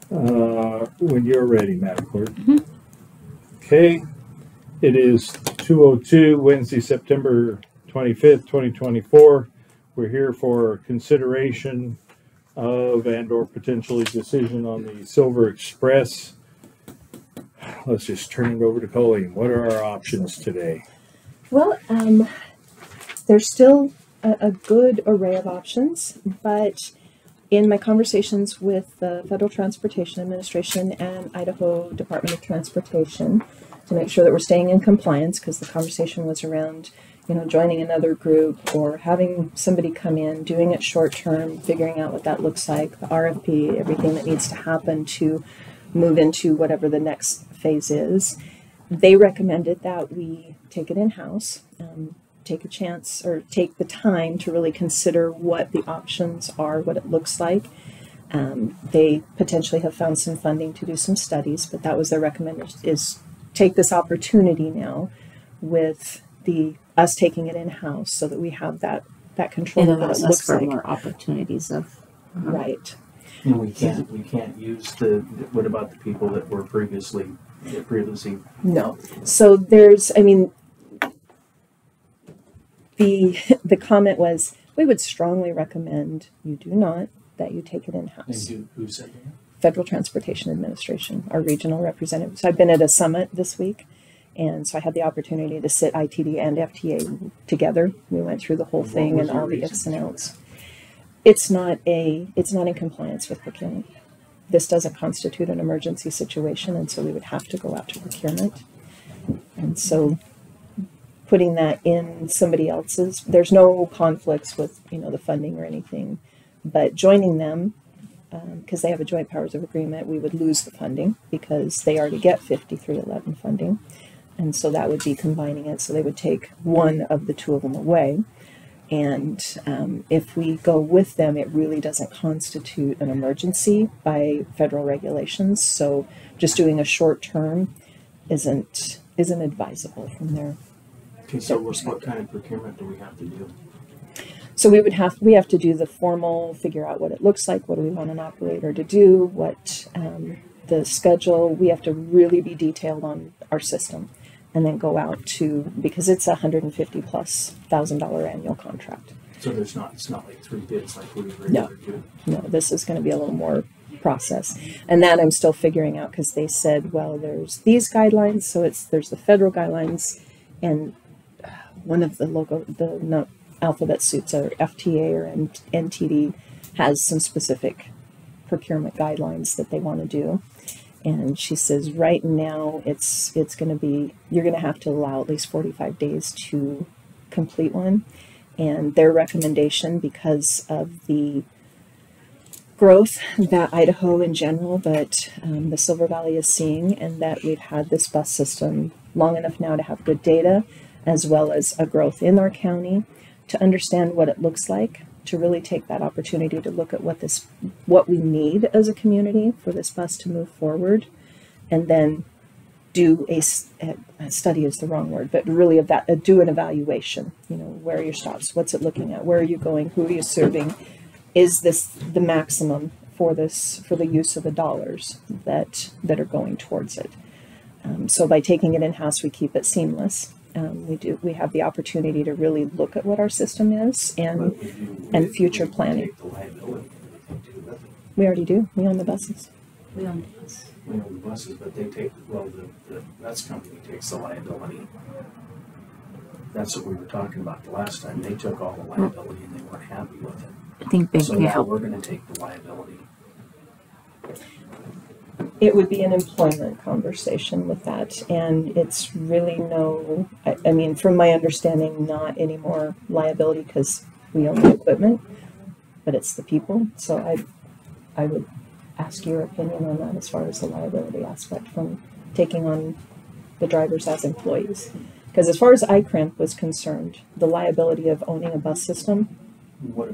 When you're ready, Madam Clerk. Okay, it is 2:02, Wednesday, September 25th, 2024. We're here for consideration of and/or potentially decision on the Silver Express. Let's just turn it over to Colleen. What are our options today? Well, there's still a good array of options, but in my conversations with the Federal Transportation Administration and Idaho Department of Transportation to make sure that we're staying in compliance, because the conversation was around, joining another group or having somebody come in, doing it short term, figuring out what that looks like, the RFP, everything that needs to happen to move into whatever the next phase is. They recommended that we take it in-house, take a chance or take the time to really consider what the options are, what it looks like. They potentially have found some funding to do some studies, but that was their recommendation, is take this opportunity now with us taking it in-house so that we have that control of what it looks like. More opportunities of right. And we can't use what about the people that were previously? No. So there's, the comment was, we would strongly recommend you do not, that you take it in-house. And who said that? Federal Transportation Administration, our regional representative. So I've been at a summit this week, and so I had the opportunity to sit ITD and FTA together. We went through the whole thing and all the ifs and outs. It's not in compliance with procurement. This doesn't constitute an emergency situation, and so we would have to go out to procurement. And so putting that in somebody else's, there's no conflicts with, the funding or anything, but joining them, because they have a joint powers of agreement, we would lose the funding because they already get 5311 funding. And so that would be combining it. So they would take one of the two of them away. And if we go with them, it really doesn't constitute an emergency by federal regulations. So just doing a short term isn't advisable from there. Okay, so what kind of procurement do we have to do? So we have to do the formal, figure out what it looks like, what do we want an operator to do, what the schedule. We have to really be detailed on our system, and then go out to, because it's $150,000+ annual contract. So it's not like 3 bids like we regularly do. No, this is going to be a little more process, and that I'm still figuring out, because they said, well, there's these guidelines, so there's the federal guidelines, and one of the alphabet suits, or FTA or NTD, has some specific procurement guidelines that they want to do. And she says right now it's going to be, you're going to have to allow at least 45 days to complete one. And their recommendation, because of the growth that Idaho in general, but the Silver Valley is seeing, and that we've had this bus system long enough now to have good data, as well as a growth in our county, to understand what it looks like, to really take that opportunity to look at what we need as a community for this bus to move forward, and then do a study is the wrong word, but really do an evaluation. Where are your stops? What's it looking at? Where are you going? Who are you serving? Is this the maximum for the use of the dollars that are going towards it? So by taking it in-house, we keep it seamless. We have the opportunity to really look at what our system is and future planning. We already do. We own the buses. we own those. We own the buses, but they take, the bus company takes the liability. That's what we were talking about the last time. They took all the liability and they weren't happy with it. I think they So now we're going to take the liability. It would be an employment conversation with that, and it's really I mean, from my understanding, not any more liability because we own the equipment, but it's the people. So I would ask your opinion on that as far as the liability aspect from taking on the drivers as employees. Because as far as ICRIMP was concerned, the liability of owning a bus system,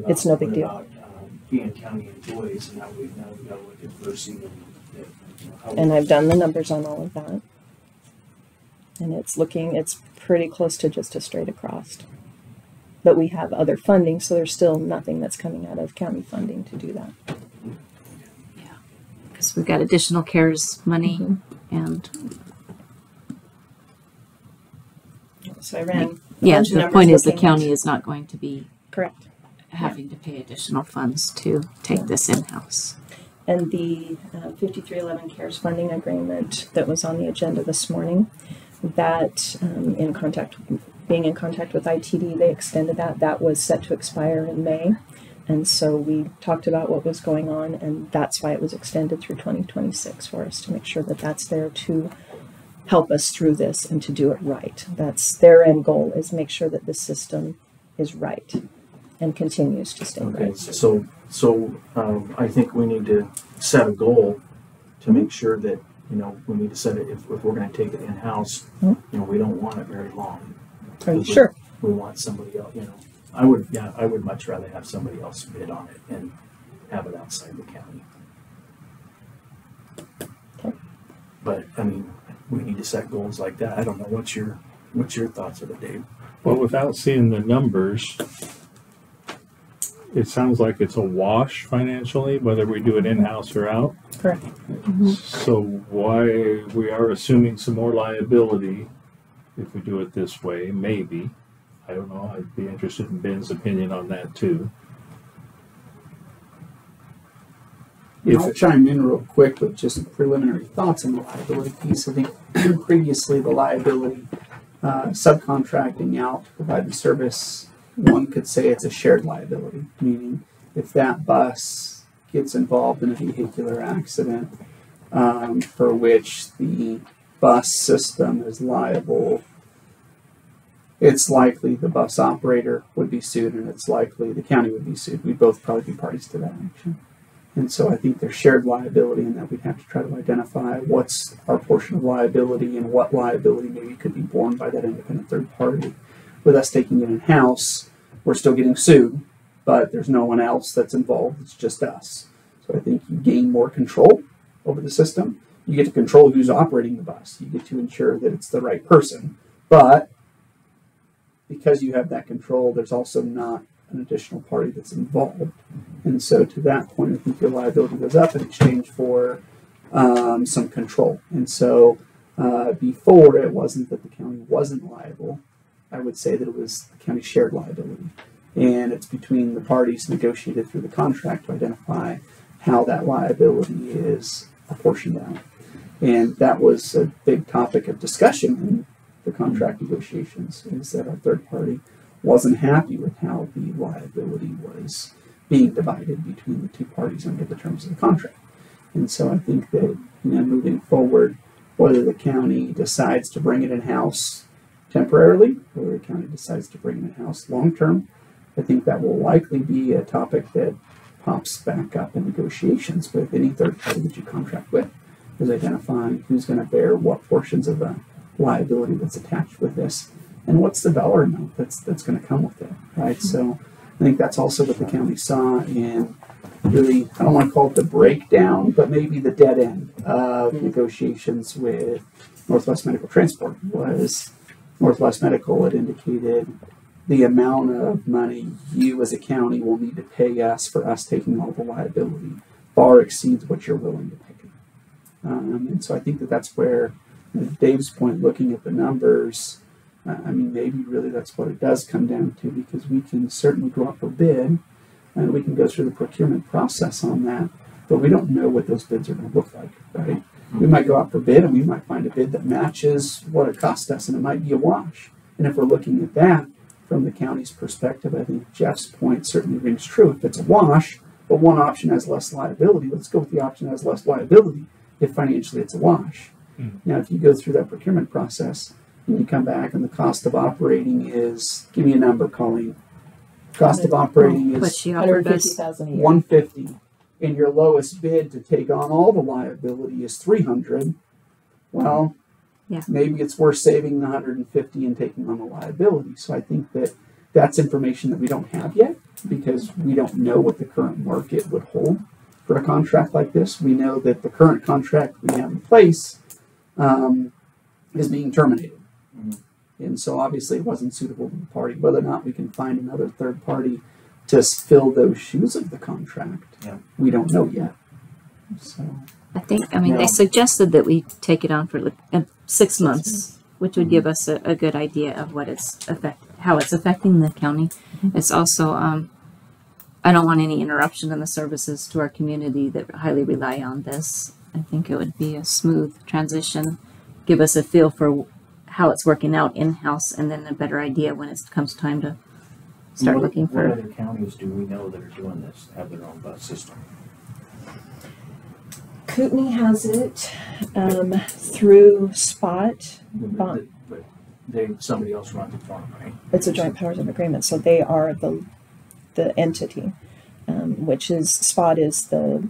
it's no big deal. What about being county employees, and now we've got to look at Percy and I've done the numbers on all of that. And it's pretty close to just a straight across. But we have other funding, so there's still nothing that's coming out of county funding to do that. Yeah. because we've got additional CARES money Mhm. and So I ran. a yeah, bunch of the numbers point is the looking county at- is not going to be Correct. having to pay additional funds to take this in-house. And the 5311 CARES funding agreement that was on the agenda this morning, that being in contact with ITD, they extended that. That was set to expire in May. And so we talked about what was going on, and that's why it was extended through 2026 for us to make sure that that's there to help us through this and to do it right. That's their end goal, is make sure that the system is right and continues to stay Okay, right. so I think we need to set a goal to make sure that, you know, we need to set it, if we're gonna take it in-house, Mhm. you know, we don't want it very long. Are you sure? We want somebody else, you know, I would much rather have somebody else bid on it and have it outside the county. Okay. But, I mean, we need to set goals like that. I don't know, what's your thoughts of it, Dave? Well, without seeing the numbers, it sounds like it's a wash financially, whether we do it in-house or out. Correct. So why we are assuming some more liability if we do it this way, maybe. I don't know. I'd be interested in Ben's opinion on that too. I'll chime in real quick with just preliminary thoughts on the liability piece. I think previously the liability subcontracting out to provide the service, one could say it's a shared liability, meaning if that bus gets involved in a vehicular accident for which the bus system is liable, it's likely the bus operator would be sued and it's likely the county would be sued. We'd both probably be parties to that action. And so I think there's shared liability in that we'd have to try to identify what's our portion of liability and what liability maybe could be borne by that independent third party. With us taking it in-house, we're still getting sued, but there's no one else that's involved. It's just us. So I think you gain more control over the system. You get to control who's operating the bus. You get to ensure that it's the right person. But because you have that control, there's also not an additional party that's involved. And so to that point, I think your liability goes up in exchange for some control. And so before, it wasn't that the county wasn't liable. I would say that it was the county shared liability. And it's between the parties negotiated through the contract to identify how that liability is apportioned out. And that was a big topic of discussion in the contract negotiations, is that our third party wasn't happy with how the liability was being divided between the two parties under the terms of the contract. And so I think that, moving forward, whether the county decides to bring it in-house temporarily, or the county decides to bring it in-house long-term, I think that will likely be a topic that pops back up in negotiations with any third party that you contract with, is identifying who's going to bear what portions of the liability that's attached with this, and what's the dollar amount that's going to come with it, right? So I think that's also what the county saw in really, I don't want to call it the breakdown, but maybe the dead end of negotiations with Northwest Medical Transport. Was Northwest Medical had indicated the amount of money you as a county will need to pay us for us taking all the liability far exceeds what you're willing to pay. And so I think that that's where, Dave's point, looking at the numbers, maybe really that's what it does come down to, because we can certainly go out for bid and we can go through the procurement process on that, but we don't know what those bids are going to look like, right? We might go out for bid and we might find a bid that matches what it cost us, and it might be a wash. And if we're looking at that from the county's perspective, I think Jeff's point certainly rings true. If it's a wash, but one option has less liability, let's go with the option that has less liability if financially it's a wash. Now, if you go through that procurement process and you come back and the cost of operating is, give me a number, Colleen. Cost of operating What is she offered us. $150,000 a year. $150, and your lowest bid to take on all the liability is $300. Well, Yeah. maybe it's worth saving the $150 and taking on the liability. So I think that that's information that we don't have yet, because we don't know what the current market would hold for a contract like this. We know that the current contract we have in place is being terminated. And so obviously it wasn't suitable to the party. Whether or not we can find another third party to fill those shoes of the contract, Yeah. we don't know yet. So I think, I mean, No. they suggested that we take it on for like 6 months, which would give us a good idea of what how it's affecting the county. It's also, I don't want any interruption in the services to our community that highly rely on this. I think it would be a smooth transition, give us a feel for how it's working out in-house, and then a better idea when it comes time to start looking What for. other counties do we know that are doing this, have their own bus system? Kootenai has it through Spot. But somebody else runs it for them, right? It's a joint powers of agreement, so they are the entity, which is Spot is the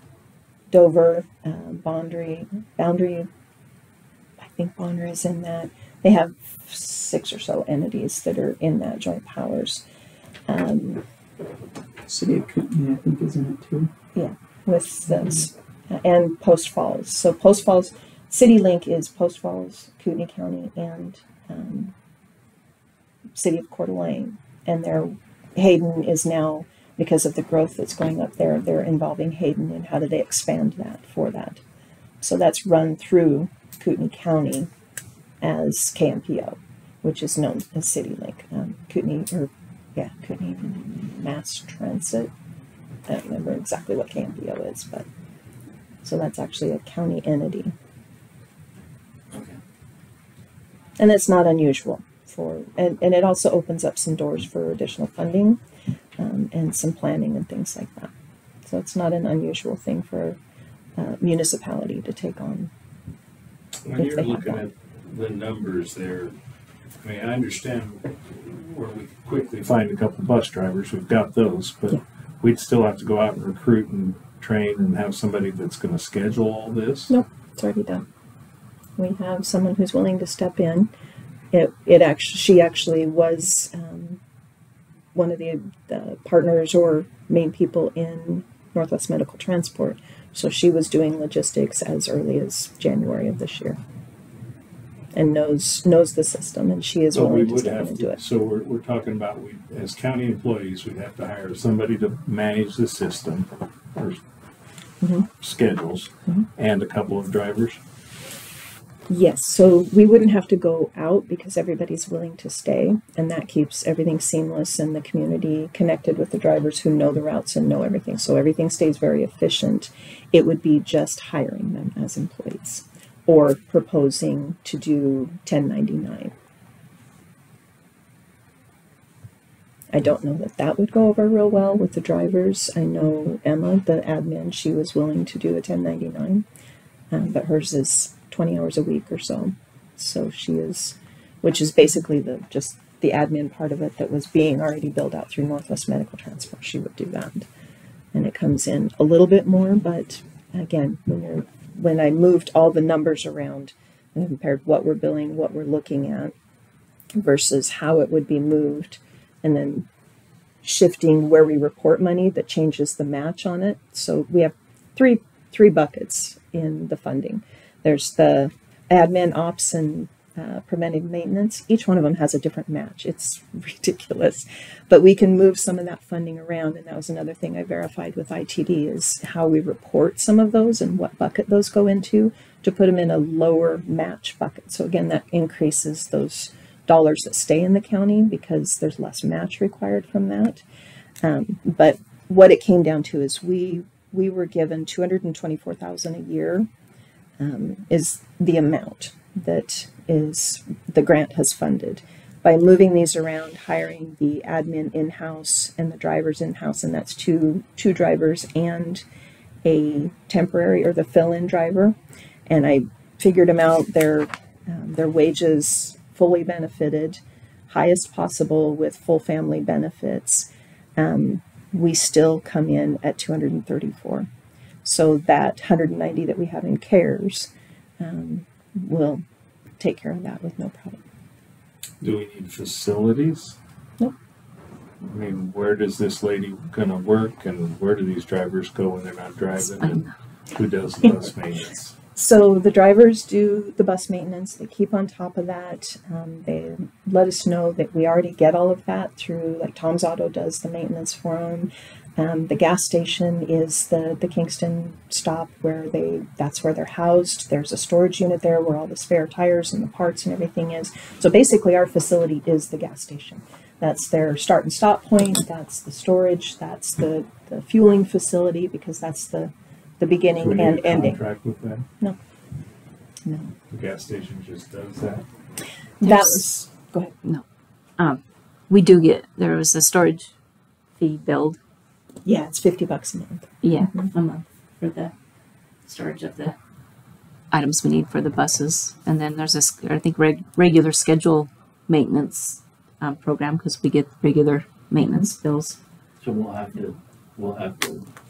Dover boundary. I think Bonner is in that. They have 6 or so entities that are in that joint powers. City of Kootenai, I think, is in it too. With this and Post Falls. So Post Falls, CityLink is Post Falls, Kootenai County, and City of Coeur d'Alene. And Hayden is now, because of the growth that's going up there, they're involving Hayden in how do they expand that for that. So that's run through Kootenai County as KMPO, which is known as CityLink. Kootenai Mass Transit. I don't remember exactly what KMPO is, but so that's actually a county entity. Okay. And it's not unusual and it also opens up some doors for additional funding and some planning and things like that. So it's not an unusual thing for a municipality to take on. When If you're they have looking one. at the numbers there, I mean, I understand where we could quickly find a couple bus drivers. We've got those, but Yeah. we'd still have to go out and recruit and train and have somebody that's going to schedule all this. Nope, it's already done. We have someone who's willing to step in. She actually was one of the partners or main people in Northwest Medical Transport. So she was doing logistics as early as January of this year, and knows the system, and she is So we willing to would step in have and do to, it. so we're talking about, as county employees, we'd have to hire somebody to manage the system or Mhm. schedules Mhm. and a couple of drivers. Yes, so we wouldn't have to go out because everybody's willing to stay, and that keeps everything seamless and the community connected with the drivers who know the routes and know everything. So everything stays very efficient. It would be just hiring them as employees or proposing to do 1099. I don't know that would go over real well with the drivers. I know Emma, the admin, she was willing to do a 1099, but hers is 20 hours a week or so. So she is, which is basically just the admin part of it that was being already built out through Northwest Medical Transport. She would do that. And it comes in a little bit more, but again, when I moved all the numbers around and compared what we're billing, what we're looking at versus how it would be moved, and then shifting where we report money that changes the match on it. So we have three buckets in the funding. There's the admin, ops, and preventive maintenance. Each one of them has a different match. It's ridiculous, but we can move some of that funding around. And that was another thing I verified with ITD is how we report some of those and what bucket those go into to put them in a lower match bucket. So again, that increases those dollars that stay in the county because there's less match required from that. But what it came down to is we were given $224,000 a year is the amount that is the grant has funded. By moving these around, hiring the admin in-house and the drivers in-house, and that's two drivers and a temporary or the fill-in driver. And I figured them out, their wages fully benefited, highest possible with full family benefits. We still come in at 234. So that 190 that we have in CARES will take care of that with no problem. Do we need facilities? Nope. I mean, where does this lady gonna work, and where do these drivers go when they're not driving? And who does the bus maintenance? So the drivers do the bus maintenance. They keep on top of that. They let us know that we already get all of that through, like Tom's Auto does the maintenance for them. The gas station is the Kingston stop where that's where they're housed. There's a storage unit there where all the spare tires and the parts and everything is. So basically our facility is the gas station. That's their start and stop point. That's the storage. That's the fueling facility, because that's the beginning So we and need a ending. contract with them? No. The gas station just does that? That was, go ahead. We do get, there was a storage fee billed. Yeah, it's $50 a month. Yeah, a month for the storage of the items we need for the buses. And then there's I think, regular schedule maintenance program, because we get regular maintenance bills. So we'll have to,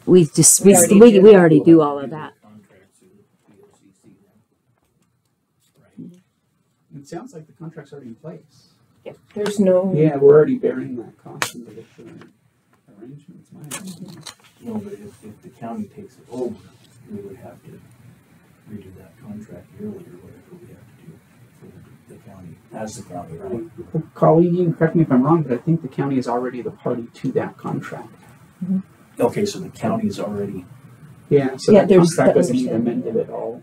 We just, We already do. we already do all of that. contracts with BOCC then. Right? It sounds like the contract's already in place. There's no, Yeah, we're already bearing that cost under the current arrangements, my understanding. No, but if the county takes it over, we would have to redo that contract yearly or whatever we have to do for the county, as the county, right? Well, Carly, you can correct me if I'm wrong, but I think the county is already the party to that contract. Okay, so the county's already, Yeah, so Yeah, that there's contract the doesn't need understanding. amended at all.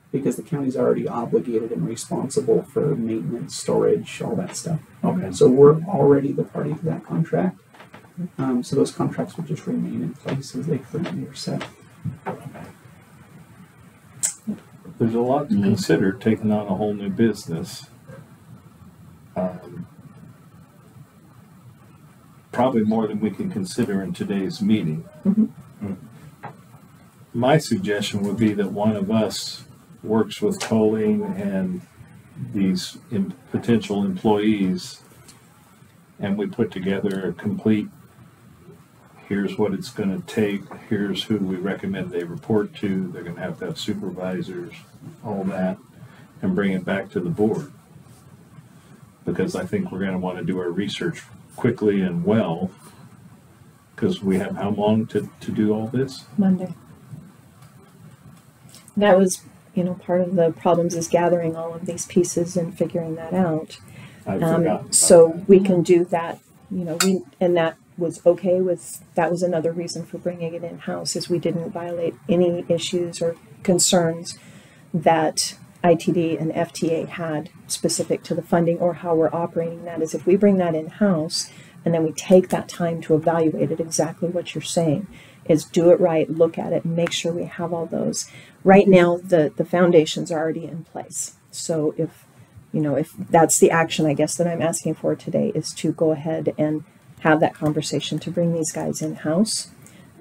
Because the county's already obligated and responsible for maintenance, storage, all that stuff. okay, So we're already the party to that contract. So those contracts would just remain in place as they currently are set. There's a lot to consider taking on a whole new business. Probably more than we can consider in today's meeting. My suggestion would be that one of us works with Colleen and these potential employees, and we put together a complete, here's what it's going to take, here's who we recommend they report to, they're going to have supervisors, all that, and bring it back to the board. Because I think we're going to want to do our research quickly and well, because we have how long to do all this? Monday. That was, part of the problems is gathering all of these pieces and figuring that out. I've forgotten. So we can do that, and that was okay that was another reason for bringing it in-house, is we didn't violate any issues or concerns that ITD and FTA had specific to the funding or how we're operating that. Is if we bring that in-house and then we take that time to evaluate it, exactly what you're saying, is do it right, look at it, and make sure we have all those. Right now, the foundations are already in place. So if that's the action, I guess, that I'm asking for today, is to go ahead and have that conversation to bring these guys in-house,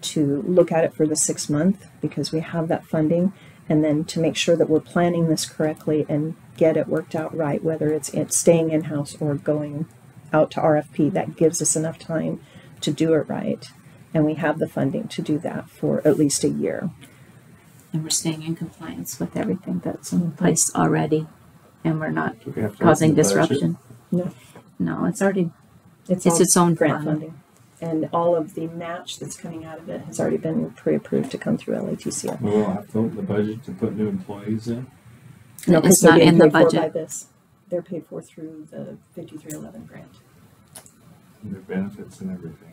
to look at it for the 6 month, because we have that funding, and then to make sure that we're planning this correctly and get it worked out right, whether it's staying in-house or going out to RFP. That gives us enough time to do it right. And we have the funding to do that for at least a year. And we're staying in compliance with everything that's in place already. And we're not Do we have to causing open the budget? disruption. No. No, it's already, It's it's all its own grant fund. funding. And all of the match that's coming out of it has already been pre-approved to come through LATCF. We will have to open the budget to put new employees in. No, It's 'cause they're not being in the paid for budget. by this. They're paid for through the 5311 grant. And their benefits and everything.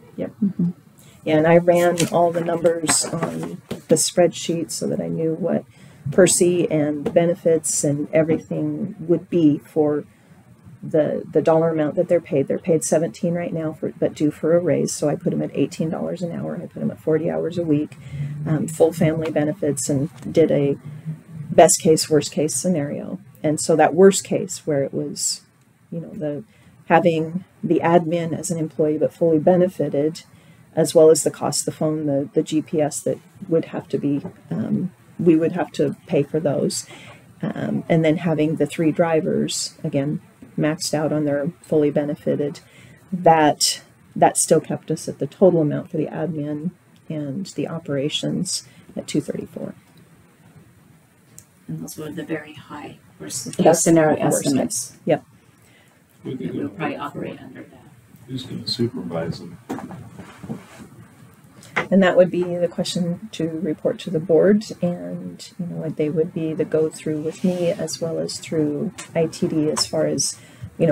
Yeah, and I ran all the numbers on the spreadsheet so that I knew what Percy and the benefits and everything would be for the dollar amount that they're paid. They're paid $17 right now, but due for a raise. So I put them at $18 an hour. I put them at 40 hours a week, full family benefits, and did a best case, worst case scenario. And so that worst case, where it was, having the admin as an employee but fully benefited, as well as the cost of the phone, the GPS that would have to be, we would have to pay for those. And then having the 3 drivers, again, maxed out on their fully benefited, that still kept us at the total amount for the admin and the operations at $234. And those were the very high worst That's case scenario the worst estimates. Yep. We And we'll probably operate under that. Who's going to supervise them? And that would be the question to report to the board, and they would be the go through with me as well as through ITD as far as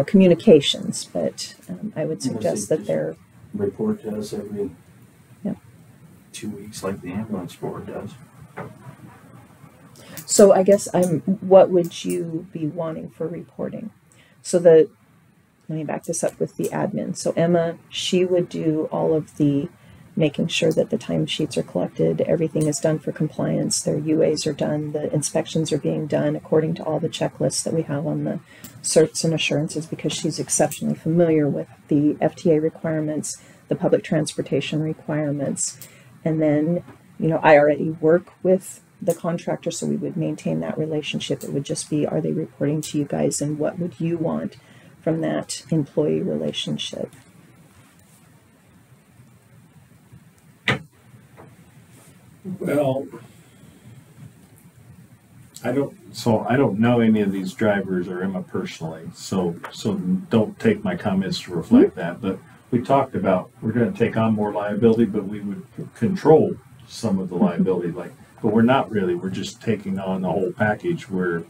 communications. But I would suggest that they're report to us every 2 weeks like the ambulance board does. So I guess what would you be wanting for reporting? So let me back this up with the admin. So Emma, she would do all of the making sure that the timesheets are collected, everything is done for compliance, their UAs are done, the inspections are being done according to all the checklists that we have on the certs and assurances, because she's exceptionally familiar with the FTA requirements, the public transportation requirements. And then, I already work with the contractor, so we would maintain that relationship. It would just be, are they reporting to you guys, and what would you want from that employee relationship? Well, I don't know any of these drivers or Emma personally, so don't take my comments to reflect that. But we talked about we're going to take on more liability, but we would control some of the liability, but we're not really. We're just taking on the whole package where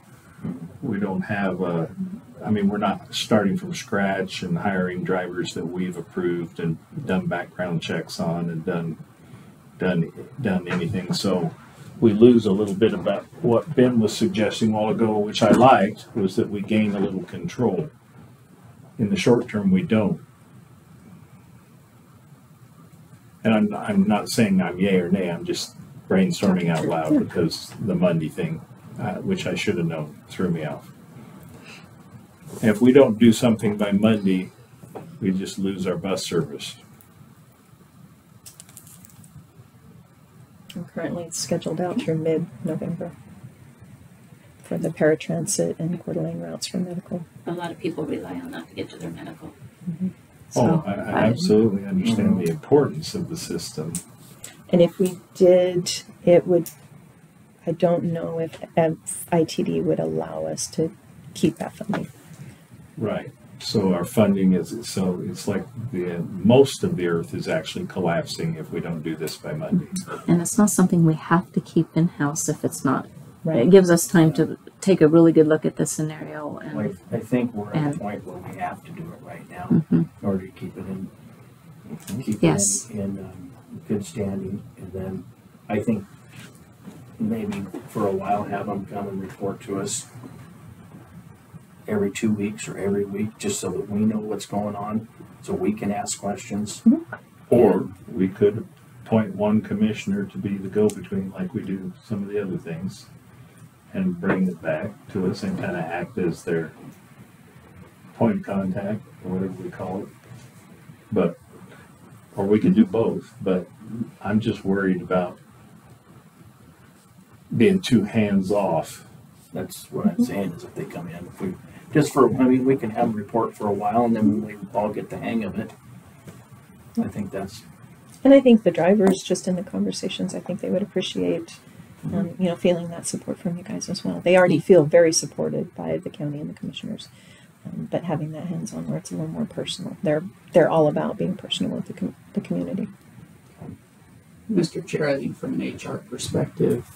we don't have we're not starting from scratch and hiring drivers that we've approved and done background checks on and done anything. So we lose a little bit about what Ben was suggesting a while ago, which I liked, was that we gain a little control. In the short term, we don't. And I'm not saying I'm yay or nay, I'm just brainstorming out loud because the Monday thing, which I should have known, threw me off. And if we don't do something by Monday, we just lose our bus service. And currently it's scheduled out through mid-November for the paratransit and Coeur d'Alene routes for medical. A lot of people rely on that to get to their medical. Mm-hmm. So I absolutely understand the importance of the system. And if we did, I don't know if ITD would allow us to keep that funding. Right. So our funding it's like most of the earth is actually collapsing if we don't do this by Monday. And it's not something we have to keep in-house if it's not. Right. It gives us time to take a really good look at the scenario. And I think we're at a point where we have to do it right now in order to keep it in good standing. And then I think maybe for a while have them come and report to us every 2 weeks or every week, just so that we know what's going on, so we can ask questions. Or we could appoint one commissioner to be the go-between like we do some of the other things and bring it back to us and kind of act as their point of contact or whatever we call it. Or we could do both, but I'm just worried about being too hands-off. That's what I'm saying, is if they come in, we can have them report for a while, and then when we all get the hang of it, I think that's. And I think the drivers, just in the conversations, I think they would appreciate, feeling that support from you guys as well. They already feel very supported by the county and the commissioners, but having that hands-on where it's a little more personal. They're all about being personal with the community. Mr. Chair, I think from an HR perspective,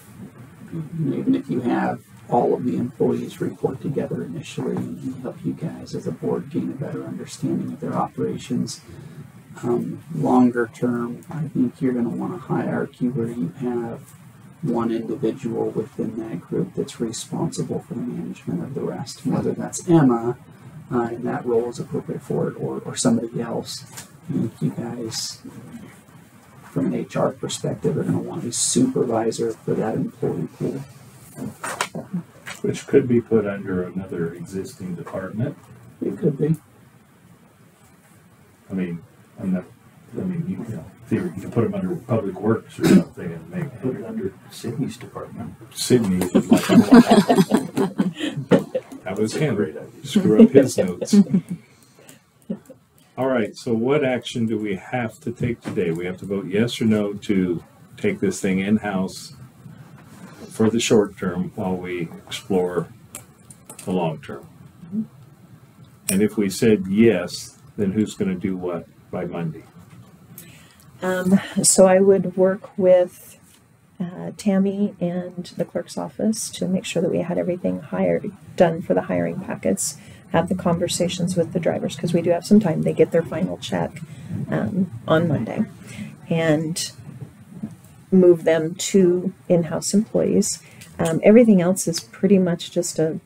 even if you have all of the employees report together initially and help you guys as a board gain a better understanding of their operations, longer term, I think you're going to want a hierarchy where you have one individual within that group that's responsible for the management of the rest, whether that's Emma, and that role is appropriate for it, or somebody else. I think you guys, from an HR perspective, are going to want a supervisor for that employee pool. Which could be put under another existing department. It could be. You can put them under Public Works or something and make Put it under Sydney's department. Sydney would like that was Henry. Screw up his notes. All right, so what action do we have to take today? We have to vote yes or no to take this thing in-house for the short term while we explore the long term. And if we said yes, then who's going to do what by Monday? So I would work with Tammy and the clerk's office to make sure that we had everything done for the hiring packets, have the conversations with the drivers, because we do have some time. They get their final check on Monday. And move them to in-house employees. Everything else is pretty much just a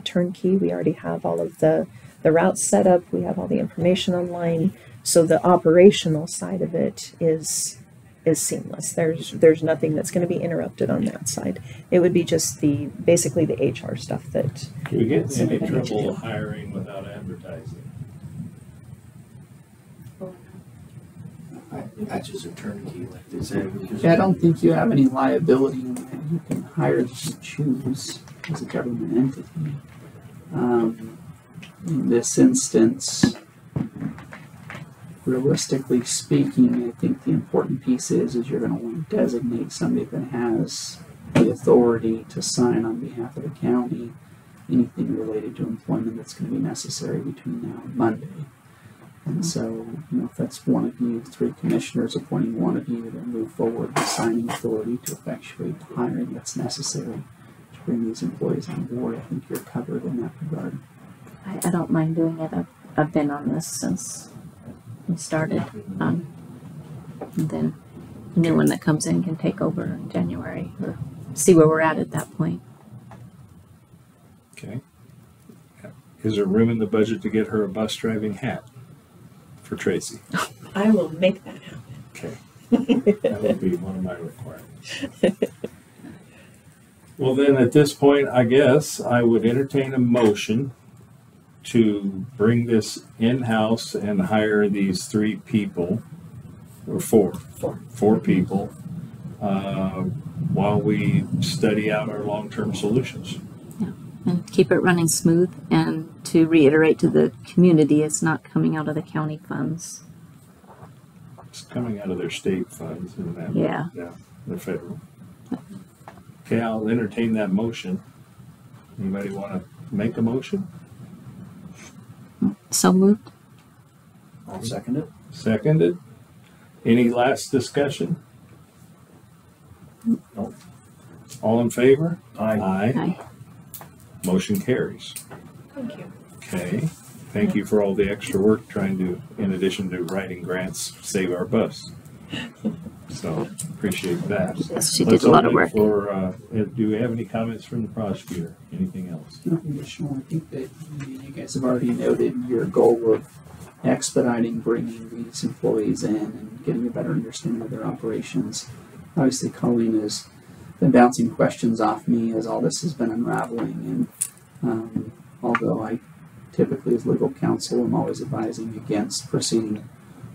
turnkey. We already have all of the routes set up. We have all the information online. So the operational side of it is seamless. There's nothing that's going to be interrupted on that side. It would be just basically the HR stuff that. Do we get in any Something to trouble do. hiring without advertising? Patches are turnkey, like they said. because- Yeah, I don't think you have any liability in that. You can hire as you choose as a government entity. In this instance, realistically speaking, I think the important piece is you're going to want to designate somebody that has the authority to sign on behalf of the county anything related to employment that's going to be necessary between now and Monday. And so, if that's one of you, 3 commissioners appointing one of you to move forward with signing authority to effectuate the hiring that's necessary to bring these employees on board, I think you're covered in that regard. I don't mind doing it. I've been on this since we started. And then the new one that comes in can take over in January or see where we're at that point. Okay. Is there room in the budget to get her a bus driving hat for Tracy? I will make that happen. Okay. That would be one of my requirements. Well, then at this point, I guess I would entertain a motion to bring this in-house and hire these 3 people, or 4 people, while we study out our long-term solutions. And keep it running smooth, and to reiterate to the community, it's not coming out of the county funds. It's coming out of their state funds and that. Yeah. Yeah, they're federal. Okay, I'll entertain that motion. Anybody want to make a motion? So moved. I'll second it. Seconded. Any last discussion? No. All in favor? Aye. Aye. Motion carries. Thank you. Okay. Thank you for all the extra work trying to, in addition to writing grants, save our bus. So appreciate that. Yes, she Let's did a lot of open work. it For, do we have any comments from the prosecutor? Anything else? Nothing additional. I think that you guys have already noted your goal of expediting bringing these employees in and getting a better understanding of their operations. Obviously, Colleen has been bouncing questions off me as all this has been unraveling, and although I typically as legal counsel am always advising against proceeding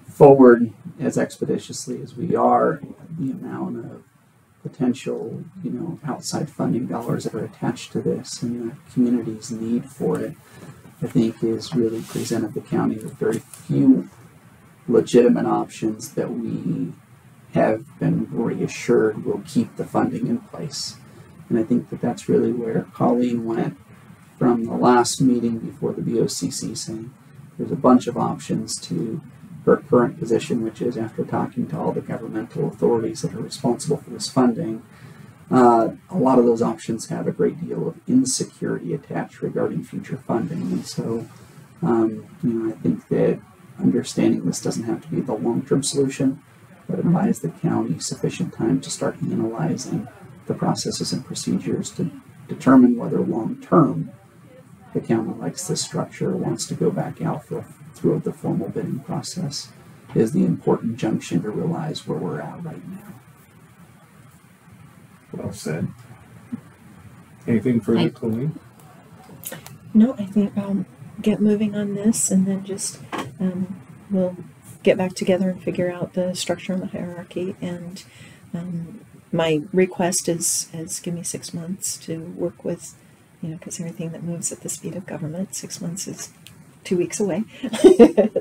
forward as expeditiously as we are, the amount of potential, outside funding dollars that are attached to this and the community's need for it, I think is really presented the county with very few legitimate options that we have been reassured will keep the funding in place. And I think that that's really where Colleen went from the last meeting before the BOCC, saying there's a bunch of options to her current position, which is after talking to all the governmental authorities that are responsible for this funding, a lot of those options have a great deal of insecurity attached regarding future funding. And so, I think that understanding this doesn't have to be the long-term solution, but it buys the county sufficient time to start analyzing the processes and procedures to determine whether long-term the county likes this structure or wants to go back out through the formal bidding process is the important junction to realize where we're at right now. Well said. Anything further, Colleen? No, I think I'll get moving on this, and then just we'll get back together and figure out the structure and the hierarchy. And my request is give me 6 months to work with, because everything that moves at the speed of government, 6 months is 2 weeks away.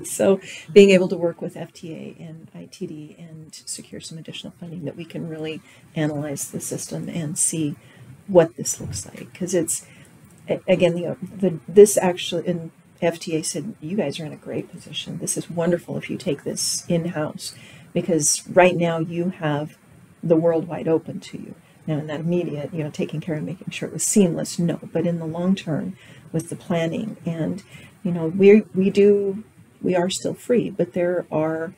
So being able to work with FTA and ITD and secure some additional funding that we can really analyze the system and see what this looks like. Because it's, again, this actually, and FTA said, you guys are in a great position. This is wonderful if you take this in-house, because right now you have the world wide open to you. Now in that immediate, taking care of making sure it was seamless, no. But in the long term, with the planning, and we are still free, but there are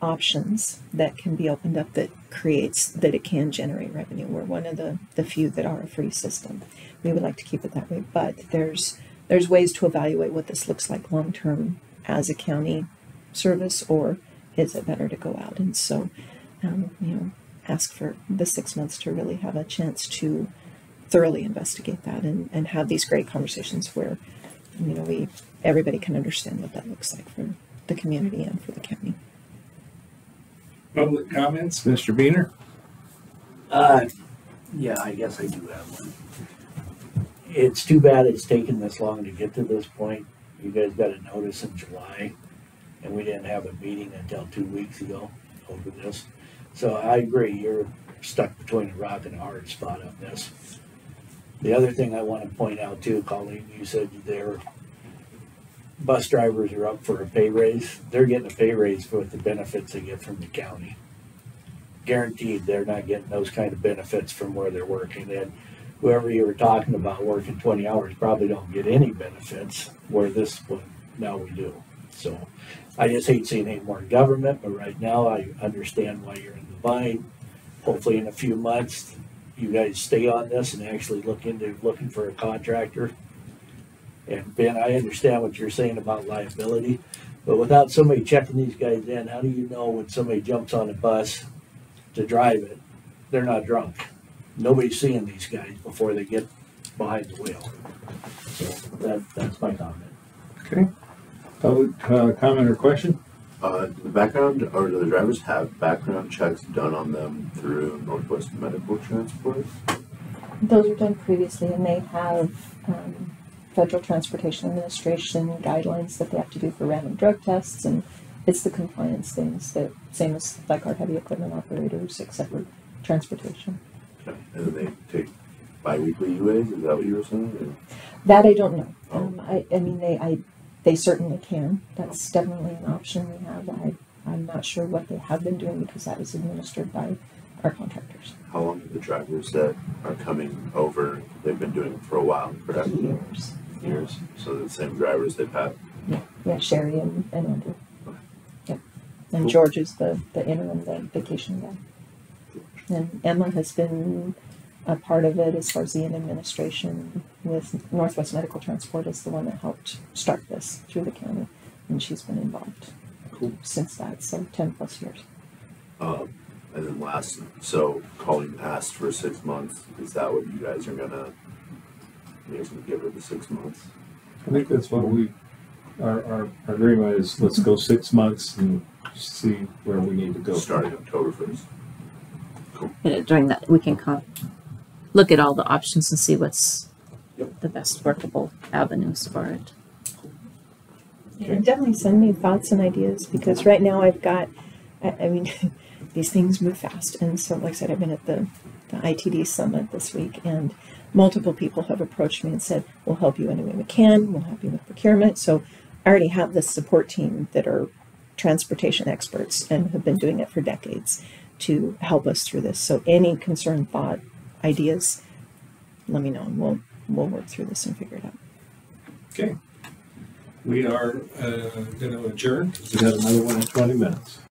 options that can be opened up that creates that it can generate revenue. We're one of the few that are a free system. We would like to keep it that way, but there's ways to evaluate what this looks like long term as a county service, or is it better to go out? And so, ask for the 6 months to really have a chance to thoroughly investigate that and have these great conversations where, everybody can understand what that looks like for the community and for the county. Public comments, Mr. Beener? Yeah, I guess I do have one. It's too bad it's taken this long to get to this point. You guys got a notice in July, and we didn't have a meeting until 2 weeks ago over this. So I agree, you're stuck between a rock and a hard spot on this. The other thing I want to point out too, Colleen, you said their bus drivers are up for a pay raise. They're getting a pay raise for the benefits they get from the county. Guaranteed they're not getting those kind of benefits from where they're working. And whoever you were talking about working 20 hours probably don't get any benefits, where this one, now we do. So I just hate seeing any more government, but right now I understand why you're in the bind. Hopefully in a few months, you guys stay on this and actually look into looking for a contractor. And Ben, I understand what you're saying about liability, but without somebody checking these guys in, how do you know when somebody jumps on a bus to drive it, they're not drunk? Nobody's seeing these guys before they get behind the wheel. So that's my comment. Okay. Public comment or question? Do the background, or do the drivers have background checks done on them through Northwest Medical Transport? Those are done previously, and they have Federal Transportation Administration guidelines that they have to do for random drug tests, and it's the compliance things that same as like our heavy equipment operators, except for transportation. Okay. And then they take bi-weekly UAs, is that what you were saying? Or? That I don't know. Oh. I mean, they certainly can. That's definitely an option we have. I'm not sure what they have been doing because that is administered by our contractors. How long have the drivers that are coming over, they've been doing it for a while, correct? Years. So the same drivers they've had? Yeah, Sherry and Andrew. Okay. Yep. And Cool. George is the interim, the vacation guy. And Emma has been a part of it as far as the administration with Northwest Medical Transport is the one that helped start this through the county. And she's been involved since that, so 10 plus years. And then last, so Colleen asked for 6 months. Is that what you guys are gonna give her the 6 months? I think that's what our agreement is. Let's go 6 months and see where we need to go. Starting October 1st. During that, we can look at all the options and see what's the best workable avenues for it. Yeah, definitely send me thoughts and ideas because right now I've got, I mean, these things move fast. And so, like I said, I've been at the ITD summit this week and multiple people have approached me and said, we'll help you any way we can. We'll help you with procurement. So I already have this support team that are transportation experts and have been doing it for decades to help us through this. So any concern, thought, ideas, let me know and we'll work through this and figure it out. Okay. We are going to adjourn because we got another one in 20 minutes.